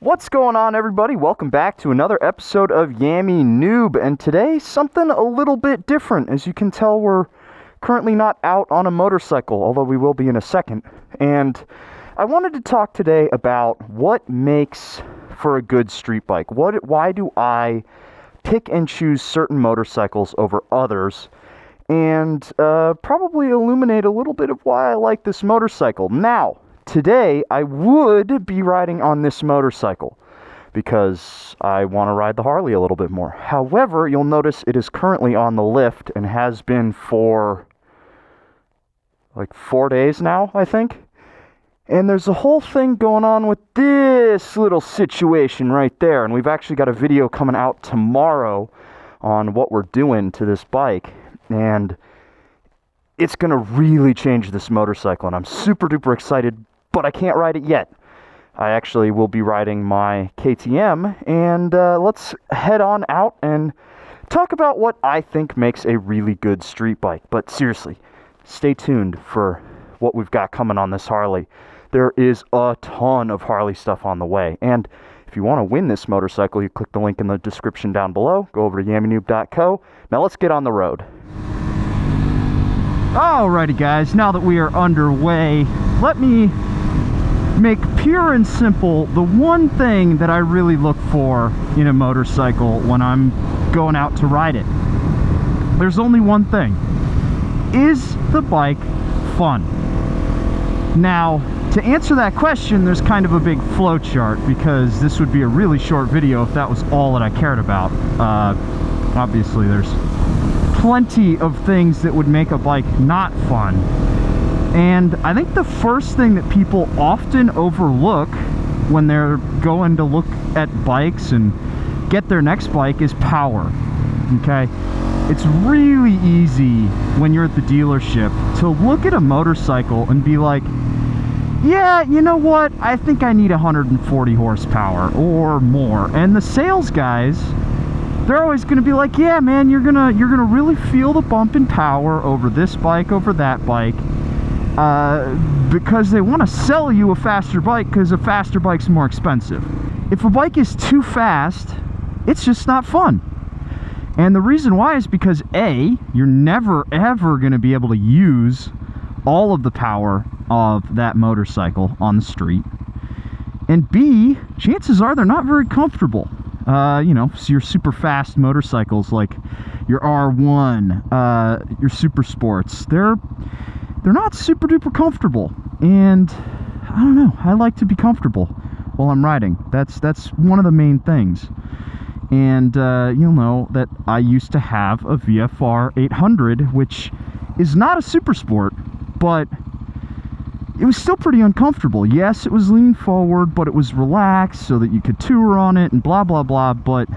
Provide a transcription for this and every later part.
What's going on, everybody? Welcome back to another episode of Yammie Noob, and today something a little bit different. As you can tell, we're currently not out on a motorcycle, although we will be in a second. And I wanted to talk today about what makes for a good street bike. Why do I pick and choose certain motorcycles over others? And probably illuminate a little bit of why I like this motorcycle. Now, today, I would be riding on this motorcycle because I want to ride the Harley a little bit more. However, you'll notice it is currently on the lift and has been for like 4 days now, I think. And there's a whole thing going on with this little situation right there. And we've actually got a video coming out tomorrow on what we're doing to this bike. And it's going to really change this motorcycle. And I'm super duper excited, but I can't ride it yet. I actually will be riding my KTM, and let's head on out and talk about what I think makes a really good street bike. But seriously, stay tuned for what we've got coming on this Harley. There is a ton of Harley stuff on the way, and if you want to win this motorcycle, you click the link in the description down below. Go over to yammienoob.co. Now let's get on the road. Alrighty guys, now that we are underway, let me make pure and simple the one thing that I really look for in a motorcycle when I'm going out to ride it. There's only one thing. Is the bike fun? Now, to answer that question, there's kind of a big flow chart, because this would be a really short video if that was all that I cared about. Obviously, there's plenty of things that would make a bike not fun. And I think the first thing that people often overlook when they're going to look at bikes and get their next bike is power, okay? It's really easy when you're at the dealership to look at a motorcycle and be like, yeah, you know what? I think I need 140 horsepower or more. And the sales guys, they're always going to be like, yeah, man, you're gonna really feel the bump in power over this bike, over that bike. Because they want to sell you a faster bike, because a faster bike's more expensive. If a bike is too fast, it's just not fun. And the reason why is because A, you're never ever going to be able to use all of the power of that motorcycle on the street. And B, chances are they're not very comfortable. You know, so your super fast motorcycles like your R1, your super sports, they're not super duper comfortable, and I don't know, I like to be comfortable while I'm riding. That's one of the main things. And you'll know that I used to have a VFR 800, which is not a super sport, but it was still pretty uncomfortable. Yes, it was lean forward, but it was relaxed so that you could tour on it and blah blah blah, but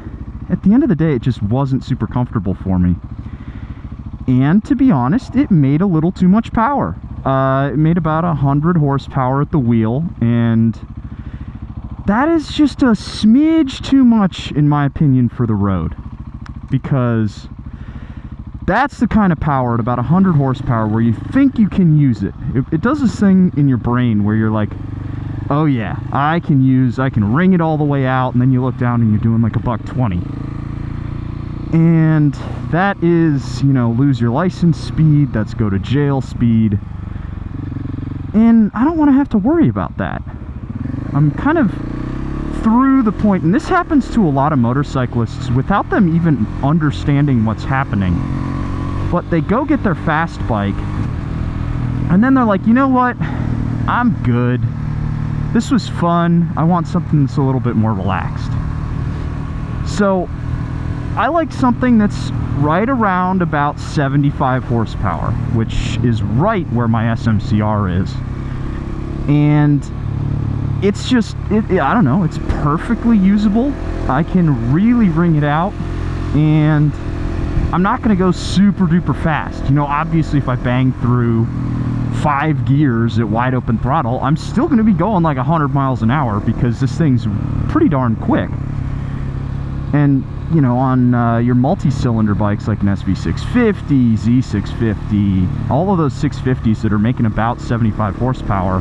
at the end of the day, it just wasn't super comfortable for me. And to be honest, it made a little too much power. It made about 100 horsepower at the wheel, and that is just a smidge too much, in my opinion, for the road. Because that's the kind of power at about 100 horsepower where you think you can use it. It does this thing in your brain where you're like, oh yeah, I can ring it all the way out, and then you look down and you're doing like $120. And that is, you know, lose your license speed, that's go to jail speed. And I don't want to have to worry about that. I'm kind of through the point, and this happens to a lot of motorcyclists without them even understanding what's happening. But they go get their fast bike, and then they're like, you know what? I'm good. This was fun. I want something that's a little bit more relaxed. So I like something that's right around about 75 horsepower, which is right where my SMCR is. And it's just, I don't know, it's perfectly usable. I can really ring it out, and I'm not going to go super duper fast. You know, obviously if I bang through 5 gears at wide open throttle, I'm still going to be going like 100 miles an hour, because this thing's pretty darn quick. And you know, on your multi-cylinder bikes like an SV650, Z650, all of those 650s that are making about 75 horsepower,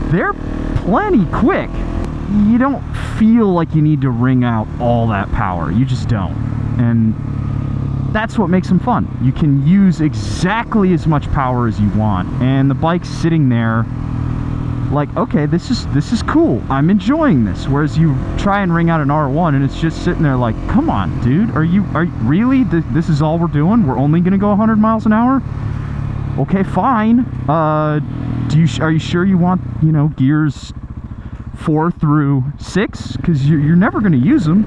they're plenty quick. you don't feel like you need to wring out all that power. You just don't. And that's what makes them fun. You can use exactly as much power as you want, and the bike's sitting there like, okay, this is cool. I'm enjoying this. Whereas you try and wring out an R1 and it's just sitting there like, come on, dude, are you really? This is all we're doing? We're only gonna go 100 miles an hour? Okay, fine. Are you sure you want, you know, gears 4 through 6? Because you're never gonna use them.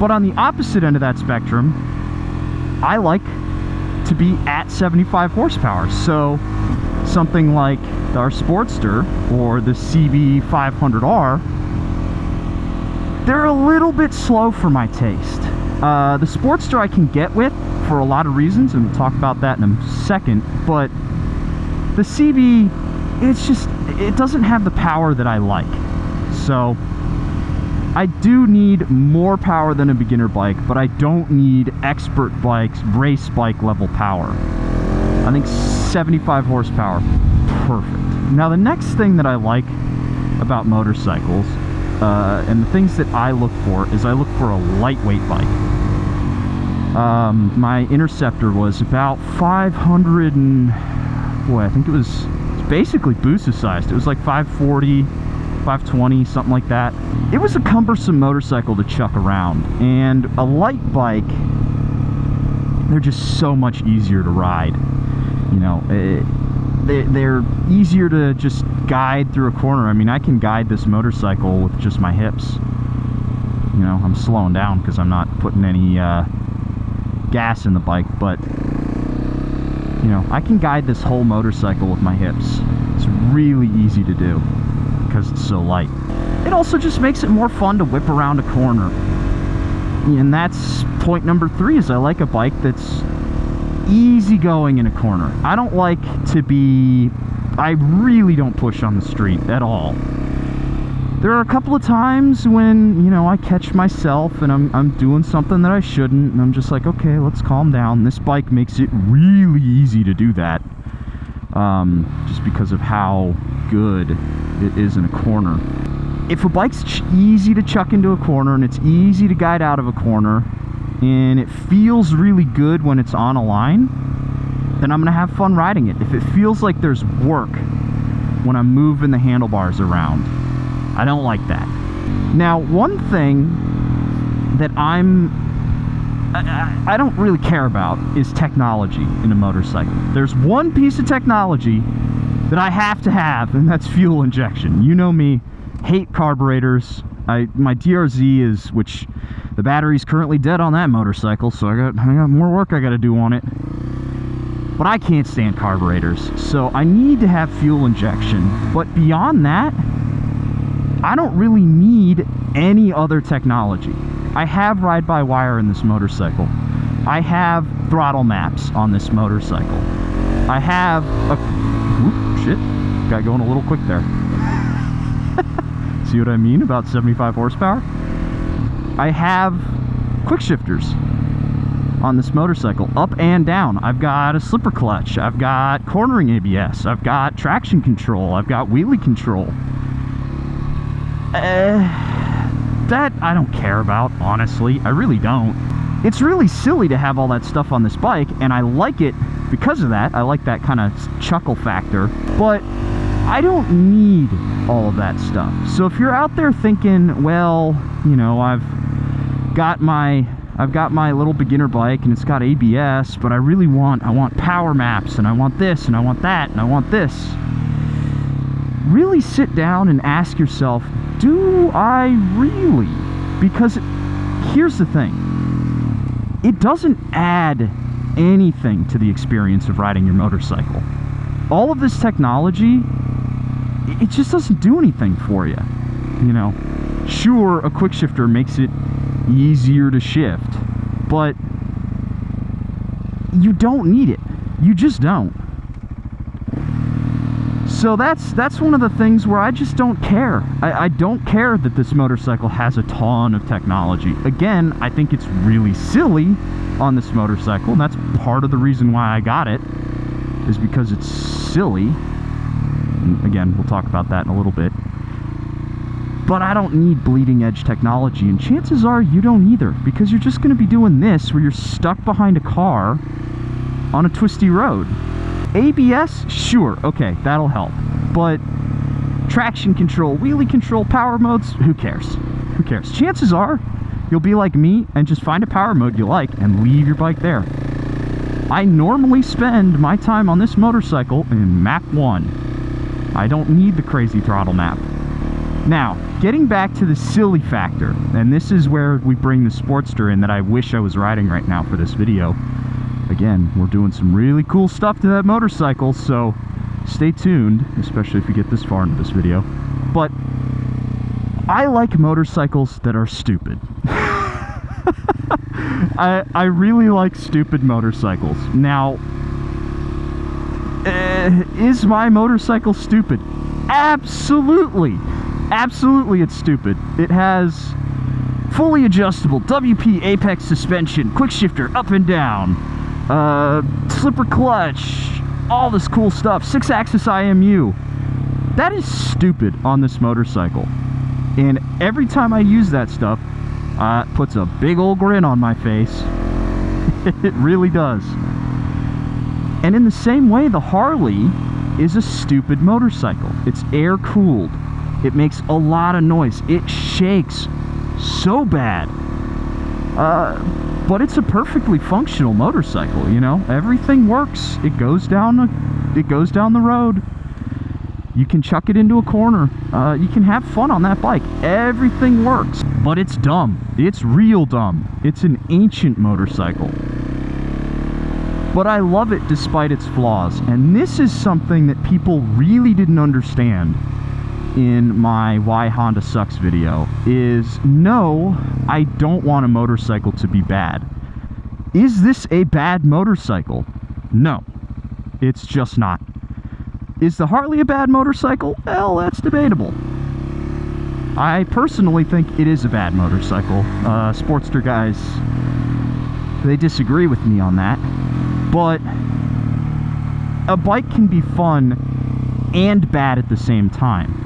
But on the opposite end of that spectrum, I like to be at 75 horsepower. So something like our Sportster or the CB500R, they're a little bit slow for my taste. The Sportster I can get with for a lot of reasons, and we'll talk about that in a second, but the CB, it doesn't have the power that I like. So I do need more power than a beginner bike, but I don't need expert bikes, race bike level power. I think 75 horsepower, perfect. Now the next thing that I like about motorcycles, and the things that I look for, is I look for a lightweight bike. My Interceptor was about 500 and, boy, I think it's basically Busa sized. It was like 540, 520, something like that. It was a cumbersome motorcycle to chuck around, and a light bike, they're just so much easier to ride. You know, they're easier to just guide through a corner. I mean, I can guide this motorcycle with just my hips. You know, I'm slowing down because I'm not putting any gas in the bike, but you know, I can guide this whole motorcycle with my hips. It's really easy to do because it's so light. It also just makes it more fun to whip around a corner. And that's point number 3, is I like a bike that's easy going in a corner. I don't like to be, I really don't push on the street at all. There are a couple of times when, you know, I catch myself and I'm doing something that I shouldn't, and I'm just like, okay, let's calm down. This bike makes it really easy to do that, just because of how good it is in a corner. If a bike's easy to chuck into a corner and it's easy to guide out of a corner, and it feels really good when it's on a line, then I'm gonna have fun riding it. If it feels like there's work when I'm moving the handlebars around, I don't like that. Now, one thing that I don't really care about is technology in a motorcycle. There's one piece of technology that I have to have, and that's fuel injection. You know me, hate carburetors. My DRZ is, which the battery's currently dead on that motorcycle, so I got more work I got to do on it. But I can't stand carburetors, so I need to have fuel injection. But beyond that, I don't really need any other technology. I have ride-by-wire in this motorcycle. I have throttle maps on this motorcycle. I have a... Whoop, shit. Got going a little quick there. See what I mean about 75 horsepower? I have quick shifters on this motorcycle, up and down. I've got a slipper clutch. I've got cornering ABS. I've got traction control. I've got wheelie control. That I don't care about, honestly. I really don't. It's really silly to have all that stuff on this bike, and I like it because of that. I like that kind of chuckle factor, but I don't need all of that stuff. So if you're out there thinking, well, you know, I've got my little beginner bike and it's got ABS, but I want power maps, and I want this, and I want that, and I want this. Really sit down and ask yourself, do I really? Because here's the thing. It doesn't add anything to the experience of riding your motorcycle. All of this technology, it just doesn't do anything for you. You know, sure, a quick shifter makes it easier to shift, but you don't need it. You just don't. So that's one of the things where I just don't care. I don't care that this motorcycle has a ton of technology. Again, I think it's really silly on this motorcycle, and that's part of the reason why I got it, is because it's silly. And again, we'll talk about that in a little bit. But I don't need bleeding edge technology, and chances are you don't either, because you're just going to be doing this where you're stuck behind a car on a twisty road. ABS, sure, okay, that'll help. But traction control, wheelie control, power modes, who cares? Who cares? Chances are you'll be like me and just find a power mode you like and leave your bike there. I normally spend my time on this motorcycle in map 1. I don't need the crazy throttle map. Now, getting back to the silly factor, and this is where we bring the Sportster in that I wish I was riding right now for this video. Again, we're doing some really cool stuff to that motorcycle, so stay tuned, especially if you get this far into this video. But I like motorcycles that are stupid. I really like stupid motorcycles. Now, is my motorcycle stupid? Absolutely. Absolutely it's stupid. It has fully adjustable WP apex suspension, quick shifter up and down, slipper clutch, all this cool stuff, 6-axis IMU. That is stupid on this motorcycle. And every time I use that stuff, it puts a big old grin on my face. It really does. And in the same way, the Harley is a stupid motorcycle. It's air cooled. It makes a lot of noise. It shakes so bad. But it's a perfectly functional motorcycle, you know? Everything works. It goes down the road. You can chuck it into a corner. You can have fun on that bike. Everything works. But it's dumb. It's real dumb. It's an ancient motorcycle. But I love it despite its flaws. And this is something that people really didn't understand in my Why Honda Sucks video. Is no, I don't want a motorcycle to be bad. Is this a bad motorcycle? No. It's just not. Is the Harley a bad motorcycle? Well, that's debatable. I personally think it is a bad motorcycle. Sportster guys, they disagree with me on that. But a bike can be fun and bad at the same time.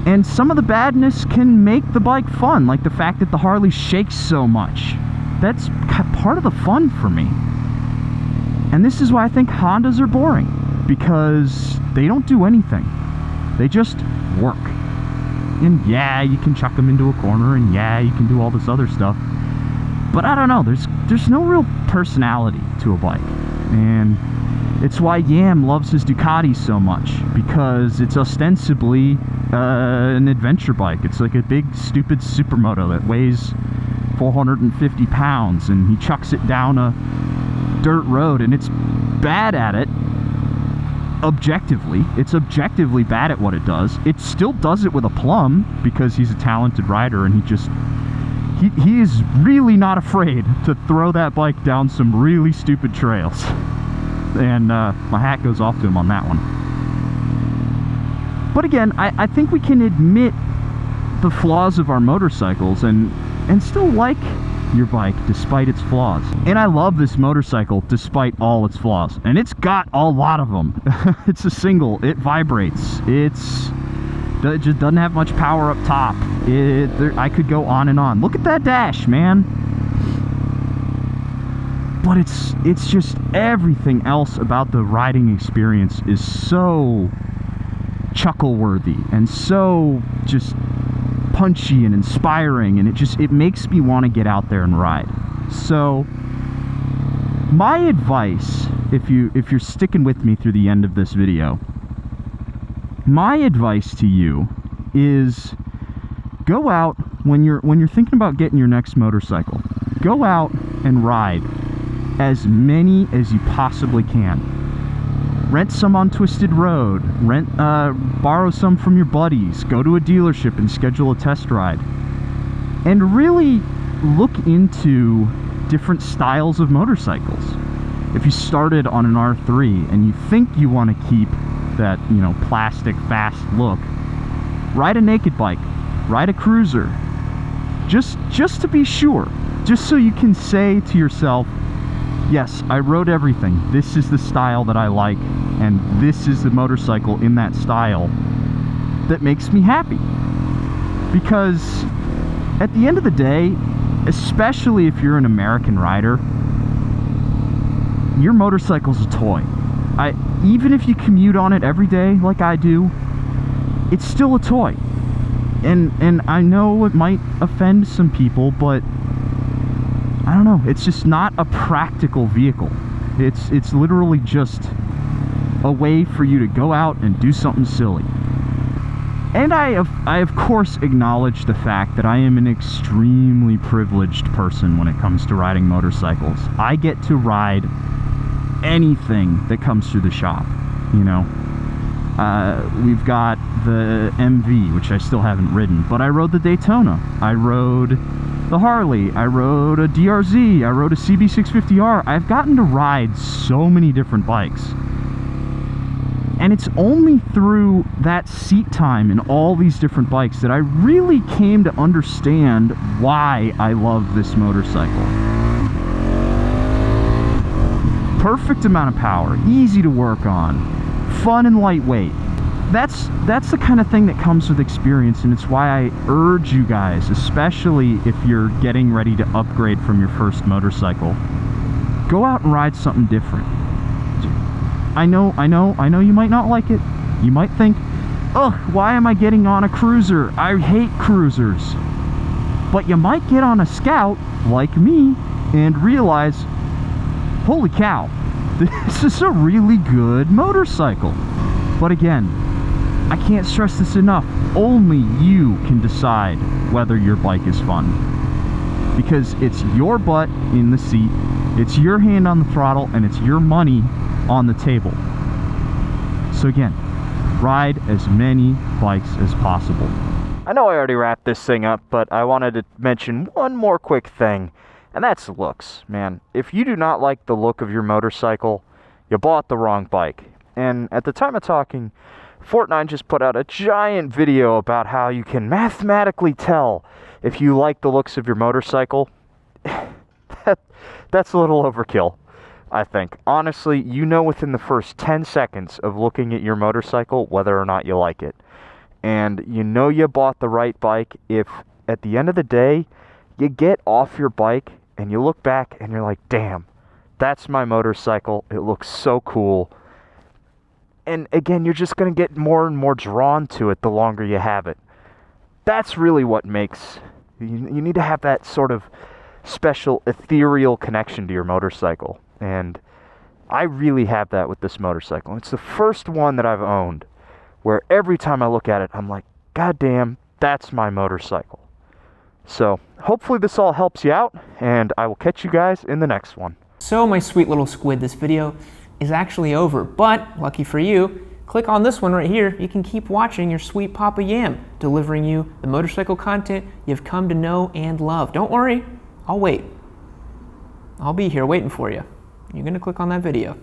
And some of the badness can make the bike fun, like the fact that the Harley shakes so much. That's part of the fun for me. And this is why I think Hondas are boring, because they don't do anything. They just work. And yeah, you can chuck them into a corner, and yeah, you can do all this other stuff. But I don't know, there's no real personality to a bike. And it's why Yammie loves his Ducati so much, because it's ostensibly an adventure bike. It's like a big, stupid supermoto that weighs 450 pounds, and he chucks it down a dirt road, and it's bad at it. Objectively, it's objectively bad at what it does. It still does it with a plum, because he's a talented rider, and he is really not afraid to throw that bike down some really stupid trails. And my hat goes off to him on that one. But again, I think we can admit the flaws of our motorcycles and still like your bike despite its flaws. And I love this motorcycle despite all its flaws. And it's got a lot of them. It's a single. It vibrates. It just doesn't have much power up top. I could go on and on. Look at that dash, man. But it's just everything else about the riding experience is so chuckle-worthy and so just punchy and inspiring, and it makes me want to get out there and ride. So my advice, if you're sticking with me through the end of this video, my advice to you is go out when you're thinking about getting your next motorcycle. Go out and ride as many as you possibly can. Rent some on Twisted Road, borrow some from your buddies, go to a dealership and schedule a test ride. And really look into different styles of motorcycles. If you started on an R3 and you think you want to keep that, you know, plastic fast look, ride a naked bike, ride a cruiser, just to be sure, just so you can say to yourself, yes, I rode everything. This is the style that I like, and this is the motorcycle in that style that makes me happy. Because at the end of the day, especially if you're an American rider, your motorcycle's a toy. Even if you commute on it every day like I do, it's still a toy. And I know it might offend some people, but I don't know, it's just not a practical vehicle. It's literally just a way for you to go out and do something silly. And I of course acknowledge the fact that I am an extremely privileged person when it comes to riding motorcycles. I get to ride anything that comes through the shop, you know. We've got the MV, which I still haven't ridden, but I rode the Daytona, I rode the Harley, I rode a DRZ, I rode a CB650R. I've gotten to ride so many different bikes. And it's only through that seat time in all these different bikes that I really came to understand why I love this motorcycle. Perfect amount of power, easy to work on, fun and lightweight. That's the kind of thing that comes with experience, and it's why I urge you guys, especially if you're getting ready to upgrade from your first motorcycle, go out and ride something different. I know you might not like it. You might think, ugh, why am I getting on a cruiser? I hate cruisers. But you might get on a Scout, like me, and realize, holy cow, this is a really good motorcycle. But again, I can't stress this enough. Only you can decide whether your bike is fun. Because it's your butt in the seat, it's your hand on the throttle, and it's your money on the table. So again, ride as many bikes as possible. I know I already wrapped this thing up, but I wanted to mention one more quick thing, and that's looks, man. If you do not like the look of your motorcycle, you bought the wrong bike. And at the time of talking, Fortnite just put out a giant video about how you can mathematically tell if you like the looks of your motorcycle. That's a little overkill, I think. Honestly, you know within the first 10 seconds of looking at your motorcycle whether or not you like it. And you know you bought the right bike if at the end of the day you get off your bike and you look back and you're like, damn, that's my motorcycle. It looks so cool. And again, you're just going to get more and more drawn to it the longer you have it. That's really what makes... You need to have that sort of special ethereal connection to your motorcycle. And I really have that with this motorcycle. It's the first one that I've owned where every time I look at it, I'm like, God damn, that's my motorcycle. So hopefully this all helps you out, and I will catch you guys in the next one. So my sweet little squid, this video is actually over, but lucky for you, click on this one right here. You can keep watching your sweet Papa Yam, delivering you the motorcycle content you've come to know and love. Don't worry, I'll wait. I'll be here waiting for you. You're gonna click on that video.